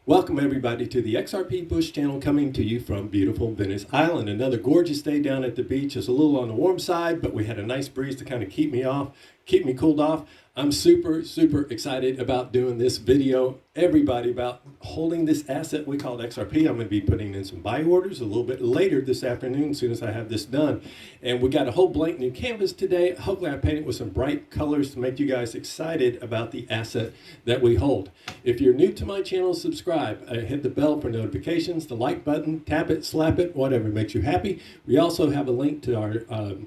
Welcome everybody to the XRP Bush channel, coming to you from beautiful Venice Island. Another gorgeous day down at the beach. It's a little on the warm side, but we had a nice breeze to kind of keep me cooled off. I'm super excited about doing this video, everybody, about holding this asset we call XRP. I'm going to be putting in some buy orders a little bit later this afternoon as soon as I have this done. And we got a whole blank new canvas today. Hopefully I paint it with some bright colors to make you guys excited about the asset that we hold. If you're new to my channel, subscribe. Hit the bell for notifications, the like button, tap it, slap it, whatever makes you happy. We also have a link to our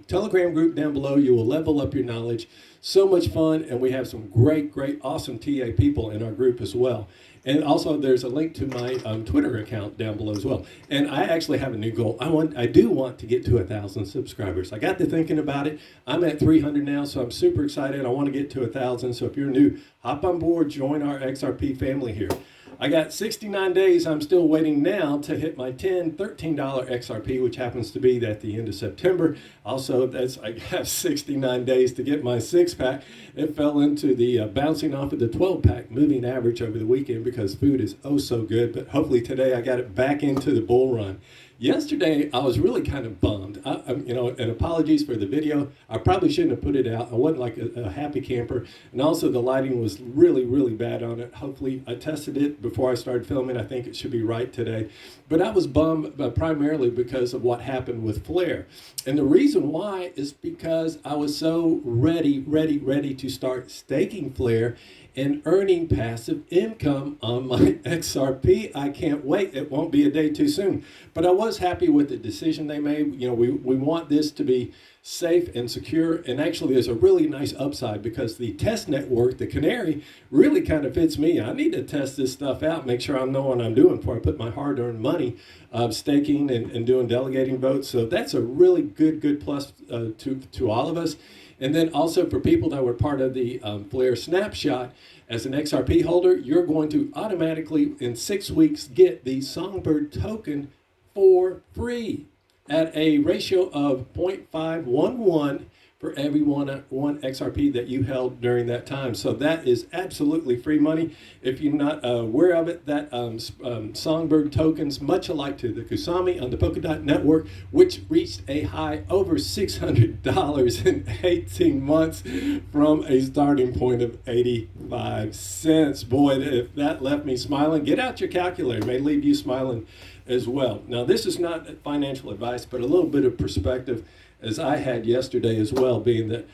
Telegram group down below. You will level up your knowledge. So much fun, and we have some great, awesome TA people in our group as well. And also, there's a link to my Twitter account down below as well. And I actually have a new goal. I do want to get to 1,000 subscribers. I got to thinking about it. I'm at 300 now, so I'm super excited. I want to get to 1,000. So if you're new, hop on board, join our XRP family here. I got 69 days. I'm still waiting now to hit my $13 XRP, which happens to be at the end of September. Also, I have 69 days to get my six-pack. It fell into the bouncing off of the 12-pack moving average over the weekend because food is oh so good. But hopefully today I got it back into the bull run. Yesterday, I was really kind of bummed. And apologies for the video. I probably shouldn't have put it out. I wasn't like a happy camper. And also the lighting was really bad on it. Hopefully, I tested it before I started filming. I think it should be right today. But I was bummed primarily because of what happened with Flare. And the reason why is because I was so ready to start staking Flare and earning passive income on my XRP. I can't wait. It won't be a day too soon. But I was happy with the decision they made. You know, we want this to be safe and secure. And actually, there's a really nice upside because the test network, the Canary, really kind of fits me. I need to test this stuff out, make sure I know what I'm doing before I put my hard-earned money staking and doing delegating votes. So that's a really good plus to all of us. And then also for people that were part of the Flare Snapshot, as an XRP holder, you're going to automatically, in 6 weeks, get the Songbird token for free at a ratio of 0.511 for every one XRP that you held during that time. So that is absolutely free money. If you're not aware of it, that Songbird tokens, much alike to the Kusama on the Polkadot network, which reached a high over $600 in 18 months from a starting point of 85 cents. Boy, if that left me smiling, get out your calculator. It may leave you smiling as well. Now, this is not financial advice, but a little bit of perspective, as I had yesterday as well, being that,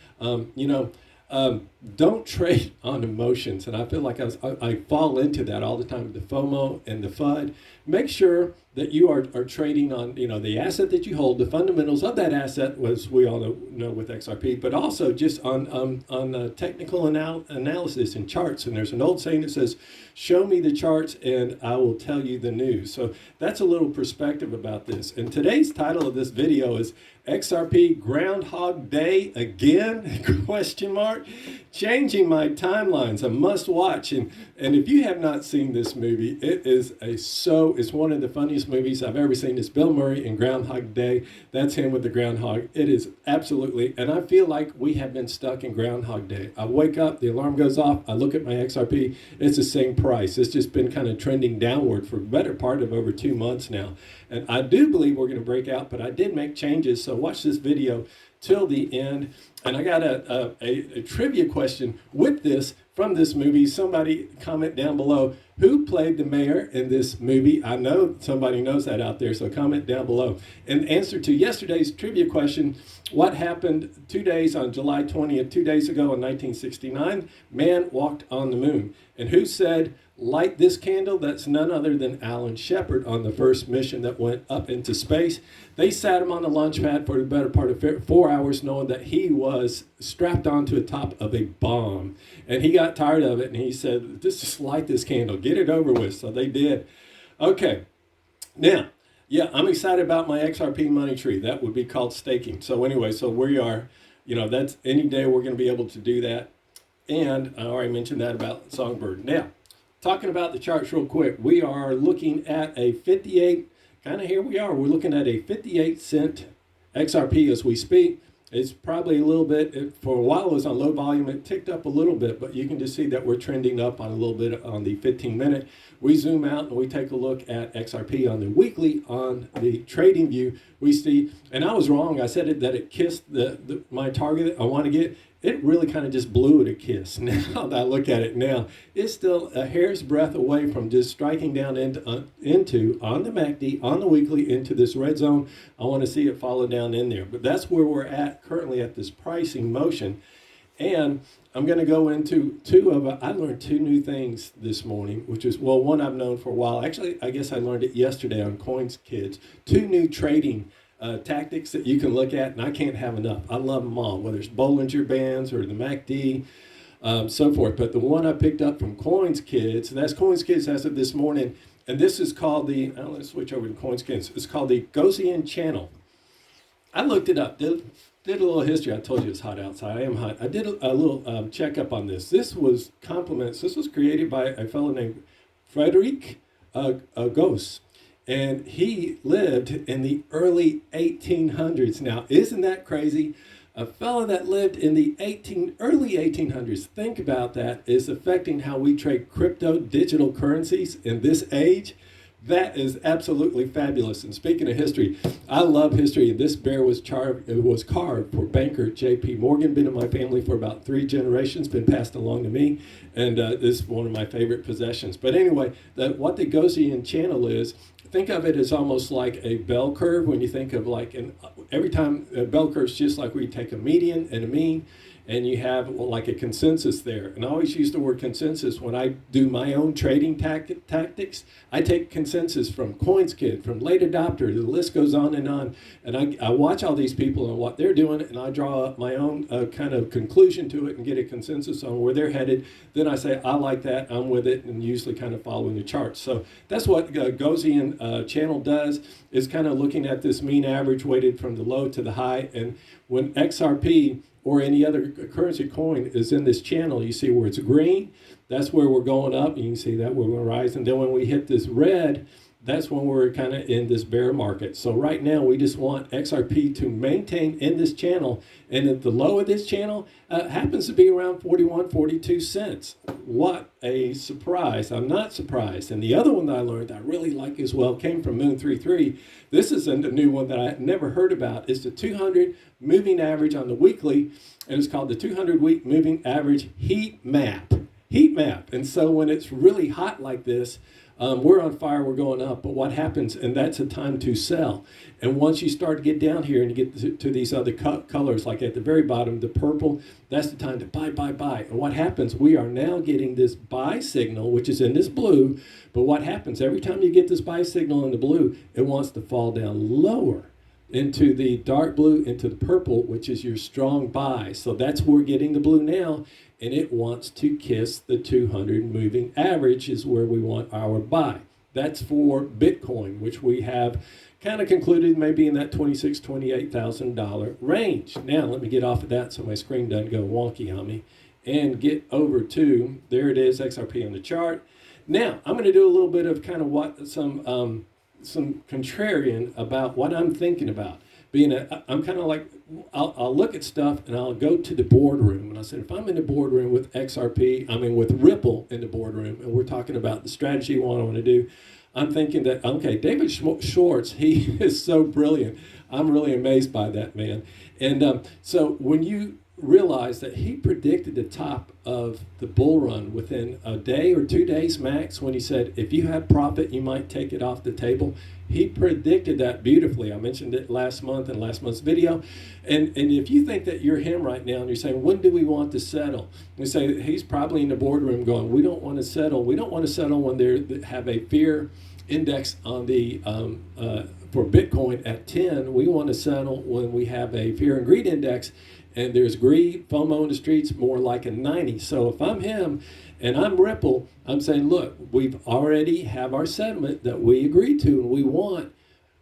don't trade on emotions. And I feel like I fall into that all the time, the FOMO and the FUD. Make sure that you are trading on, the asset that you hold, the fundamentals of that asset, as we all know with XRP, but also just on technical analysis and charts. And there's an old saying that says, show me the charts and I will tell you the news. So that's a little perspective about this. And today's title of this video is XRP Groundhog Day again? Question mark. Changing my timelines, a must watch. And if you have not seen this movie, it's one of the funniest movies I've ever seen. It's Bill Murray in Groundhog Day. That's him with the groundhog. It is absolutely, and I feel like we have been stuck in Groundhog Day. I wake up, the alarm goes off, I look at my XRP, it's the same price. It's just been kind of trending downward for the better part of over 2 months now. And I do believe we're going to break out, but I did make changes, so watch this video till the end. And I got a trivia question with this from this movie. Somebody comment down below, who played the mayor in this movie? I know somebody knows that out there, so comment down below. In answer to yesterday's trivia question, what happened 2 days on July 20th, 2 days ago in 1969? Man walked on the moon. And who said, light this candle? That's none other than Alan Shepard on the first mission that went up into space. They sat him on the launch pad for the better part of 4 hours, knowing that he was strapped onto the top of a bomb. And he got tired of it, and he said, just light this candle, get it over with. So they did. Okay, now, yeah, I'm excited about my XRP money tree. That would be called staking. So anyway, so we are, that's any day we're going to be able to do that. And I already mentioned that about Songbird. Now, talking about the charts real quick, we are looking at a 58, kind of here we are, we're looking at a 58 cent XRP as we speak. It's probably a little bit, for a while it was on low volume, it ticked up a little bit, but you can just see that we're trending up on a little bit on the 15-minute. We zoom out and we take a look at XRP on the weekly on the trading view. We see, and I was wrong, I said that it kissed my target I want to get. It really kind of just blew it a kiss. Now that I look at it now, it's still a hair's breadth away from just striking down into on the MACD, on the weekly, into this red zone. I want to see it follow down in there. But that's where we're at currently at this pricing motion. And I'm going to go into I learned two new things this morning, which is, well, one I've known for a while. Actually, I guess I learned it yesterday on CoinsKids. Two new trading tactics that you can look at, and I can't have enough. I love them all, whether it's Bollinger Bands or the MACD, so forth. But the one I picked up from CoinsKids, and that's CoinsKids as of this morning, and this is called let's switch over to CoinsKids. It's called the Gaussian channel. I looked it up, did a little history. I told you it's hot outside. I am hot. I did a little checkup on this. This was compliments. This was created by a fellow named Frederick Gauss. And he lived in the early 1800s. Now, isn't that crazy? A fellow that lived in the early 1800s, think about that, is affecting how we trade crypto digital currencies in this age. That is absolutely fabulous. And speaking of history, I love history. And this bear was carved for banker J.P. Morgan. Been in my family for about 3 generations. Been passed along to me. And this is one of my favorite possessions. But anyway, what the Gaussian channel is, think of it as almost like a bell curve. When you think of every time a bell curve is just like where you take a median and a mean, and you have like a consensus there. And I always use the word consensus when I do my own trading tactics. I take consensus from CoinsKid, from Late Adopter, the list goes on. And I watch all these people and what they're doing, and I draw up my own kind of conclusion to it and get a consensus on where they're headed. Then I say, I like that, I'm with it, and usually kind of following the charts. So that's what Gaussian channel does, is kind of looking at this mean average weighted from the low to the high. And when XRP or any other currency coin is in this channel, you see where it's green, that's where we're going up. You can see that we're going to rise. And then when we hit this red, that's when we're kind of in this bear market. So right now, we just want XRP to maintain in this channel. And at the low of this channel happens to be around 41, 42 cents. What a surprise. I'm not surprised. And the other one that I learned I really like as well came from Moon33. This is a new one that I had never heard about. It's the 200 moving average on the weekly. And it's called the 200-week moving average heat map. Heat map. And so when it's really hot like this, we're on fire, we're going up, but what happens, and that's a time to sell. And once you start to get down here and you get to these other colors, like at the very bottom, the purple, that's the time to buy, buy, buy. And what happens, we are now getting this buy signal, which is in this blue, but what happens, every time you get this buy signal in the blue, it wants to fall down lower into the dark blue, into the purple, which is your strong buy. So that's where we're getting the blue now, and it wants to kiss the 200 moving average is where we want our buy. That's for Bitcoin, which we have kind of concluded maybe in that $26,000, $28,000 range. Now, let me get off of that so my screen doesn't go wonky on me and get over to, there it is, XRP on the chart. Now, I'm going to do a little bit of kind of what some contrarian about what I'm thinking about. I'm kind of like, I'll look at stuff and I'll go to the boardroom. And I said, if I'm in the boardroom with XRP, with Ripple in the boardroom, and we're talking about the strategy what I want to do, I'm thinking that, okay, David Schwartz, he is so brilliant. I'm really amazed by that man. And so when you realize that he predicted the top of the bull run within a day or 2 days max, when he said, if you have profit, you might take it off the table. He predicted that beautifully. I mentioned it last month in last month's video. And if you think that you're him right now and you're saying, when do we want to settle? You say, he's probably in the boardroom going, we don't want to settle. We don't want to settle when they have a fear index on the for Bitcoin at 10. We want to settle when we have a fear and greed index and there's greed, FOMO in the streets, more like a 90. So if I'm him and I'm Ripple, I'm saying, look, we've already have our settlement that we agreed to and we want,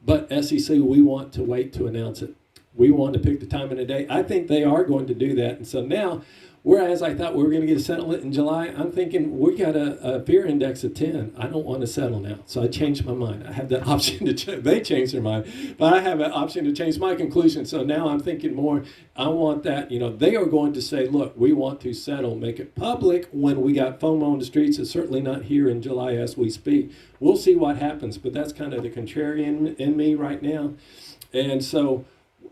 but SEC, we want to wait to announce it. We want to pick the time of the day. I think they are going to do that. And so now Whereas I thought we were going to get a settlement in July, I'm thinking we got a fear index of 10. I don't want to settle now. So I changed my mind. I have that option to change. They changed their mind, but I have an option to change my conclusion. So now I'm thinking more, I want that, they are going to say, look, we want to settle, make it public when we got FOMO on the streets. It's certainly not here in July as we speak. We'll see what happens, but that's kind of the contrarian in me right now. And so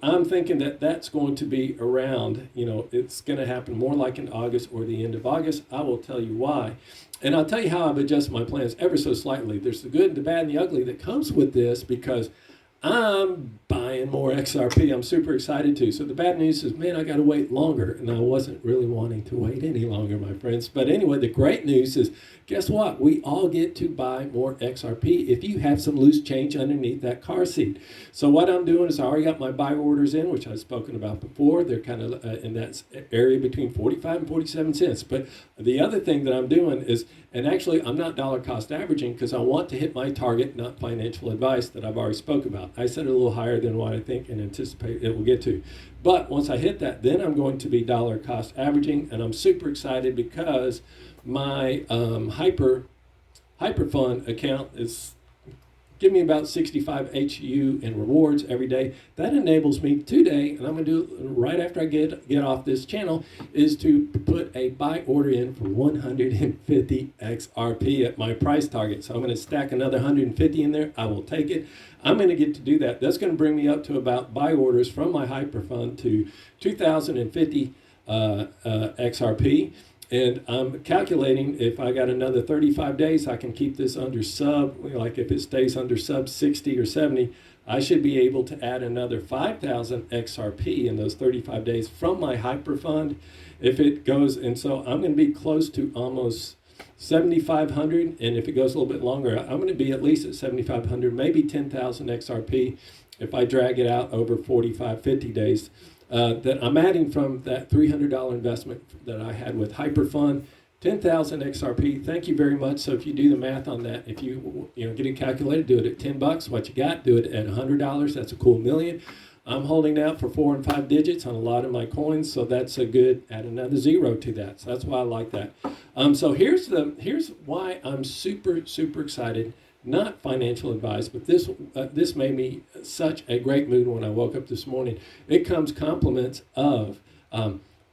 I'm thinking that that's going to be around, it's going to happen more like in August or the end of August. I will tell you why. And I'll tell you how I've adjusted my plans ever so slightly. There's the good, the bad, and the ugly that comes with this because I'm buying more XRP. I'm super excited too. So the bad news is, man, I got to wait longer. And I wasn't really wanting to wait any longer, my friends. But anyway, the great news is, guess what? We all get to buy more XRP if you have some loose change underneath that car seat. So what I'm doing is I already got my buy orders in, which I've spoken about before. They're kind of in that area between 45 and 47 cents. But the other thing that I'm doing is, and actually I'm not dollar cost averaging because I want to hit my target, not financial advice that I've already spoke about. I set it a little higher than what I think and anticipate it will get to. But once I hit that, then I'm going to be dollar cost averaging, and I'm super excited because my hyper fund account is giving me about 65 HU in rewards every day. That enables me today, and I'm going to do it right after I get off this channel, is to put a buy order in for 150 XRP at my price target. So I'm going to stack another 150 in there. I will take it. I'm going to get to do that. That's going to bring me up to about buy orders from my hyper fund to 2,050 XRP. And I'm calculating if I got another 35 days, I can keep this under like if it stays under sub 60 or 70, I should be able to add another 5,000 XRP in those 35 days from my hyper fund. If it goes, and so I'm going to be close to almost 7,500. And if it goes a little bit longer, I'm going to be at least at 7,500, maybe 10,000 XRP if I drag it out over 45, 50 days. That I'm adding from that $300 investment that I had with Hyperfund, 10,000 XRP. Thank you very much. So if you do the math on that, if you get it calculated, do it at $10. What you got, do it at $100. That's a cool million. I'm holding out for 4 and 5 digits on a lot of my coins, so that's a good. Add another zero to that. So that's why I like that. So here's why I'm super excited. Not financial advice, but this made me such a great mood when I woke up this morning. It comes compliments of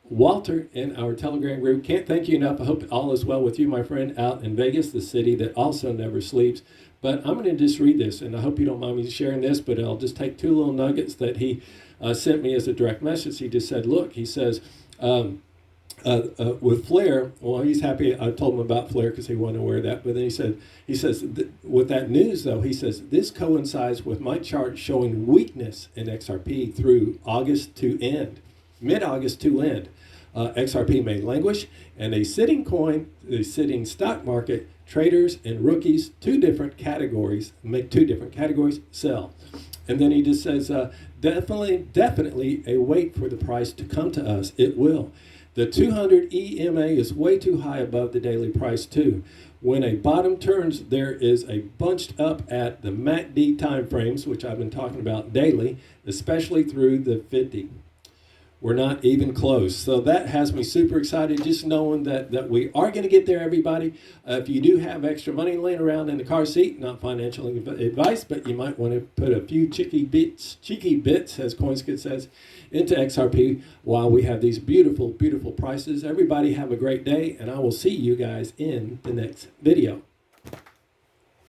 Walter in our Telegram group. Can't thank you enough. I hope all is well with you, my friend, out in Vegas, the city that also never sleeps. But I'm going to just read this, and I hope you don't mind me sharing this, but I'll just take 2 little nuggets that he sent me as a direct message. He just said, look, he says, with Flare, well, he's happy. I told him about Flare because he wanted to wear that. But then he says, with that news though, he says, this coincides with my chart showing weakness in XRP through August to end, mid-August to end. XRP may languish, and a sitting coin, the sitting stock market, traders and rookies, 2 different categories, make 2 different categories, sell. And then he just says, definitely a wait for the price to come to us. It will. The 200 EMA is way too high above the daily price too. When a bottom turns, there is a bunched up at the MACD timeframes, which I've been talking about daily, especially through the 50. We're not even close. So that has me super excited, just knowing that we are going to get there, everybody. If you do have extra money laying around in the car seat, not financial advice, but you might want to put a few cheeky bits, as CoinSkid says, into XRP while we have these beautiful, beautiful prices. Everybody have a great day, and I will see you guys in the next video.